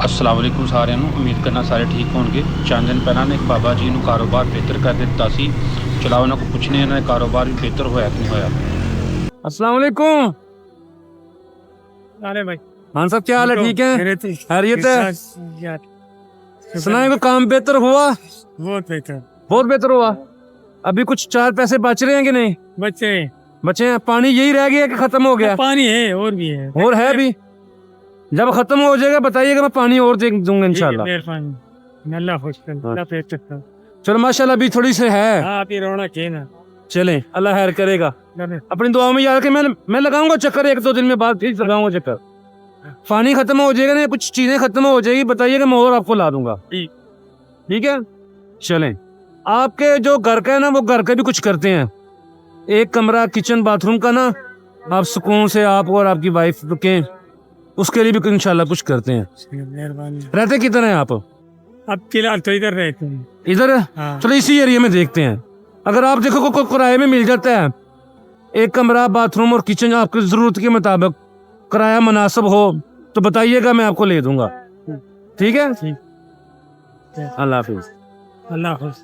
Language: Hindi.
अस्सलाम वालेकुम साਰਿਆਂ ਨੂੰ उम्मीद करना सारे ठीक होंगे। चंद दिन पहला ने एक बाबा जी ਨੂੰ कारोबार बेहतर कर ਦਿੱਤਾ ਸੀ। चलाओ उन्होंने को पूछने ਇਹਨਾਂ ਦਾ कारोबार भी बेहतर होया कि नहीं होया। अस्सलाम वालेकुम। अरे भाई हाँ साहब, क्या हाल है? ठीक है, खैरियत है? यार सुना है कोई काम बेहतर हुआ? बहुत बेहतर बहुत बेहतर हुआ। अभी कुछ चार पैसे बच रहे हैं कि नहीं? बच्चे बचे हैं? पानी यही रह गया कि खत्म हो गया? पानी है और भी है। और है भी? जब खत्म हो जाएगा बताइएगा, मैं पानी और दे दूंगा इंशाल्लाह। मेहरबानी, अल्लाह खुश कर, अल्लाह बेहतर कर। चलो माशाल्लाह अभी थोड़ी सी है। हाँ अभी रौनक है ना। चले, अल्लाह खैर करेगा। चले। अपनी दुआओं में याद के मैं लगाऊंगा चक्कर, एक दो दिन में बाद फिर लगाऊंगा चक्कर। पानी खत्म हो जाएगा ना, कुछ चीजें खत्म हो जाएगी बताइएगा, मैं और आपको ला दूंगा। ठीक है, चलें। आपके जो घर का है ना, वो घर का भी कुछ करते हैं। एक कमरा किचन बाथरूम का ना, आप सुकून से आप और आपकी वाइफ रुकें, उसके लिए भी इंशाल्लाह कुछ करते हैं। मेहरबानी। रहते किधर हैं आप? अब फिलहाल तो इधर रहते हैं। इधर है? हाँ। चलो इसी एरिया में देखते हैं। अगर आप देखो को किराए में मिल जाता है, एक कमरा बाथरूम और किचन आपकी जरूरत के मुताबिक किराया मुनासिब हो तो बताइएगा, मैं आपको ले दूंगा। ठीक है, ठीक। अल्लाह हाफिज। अल्लाह खुश।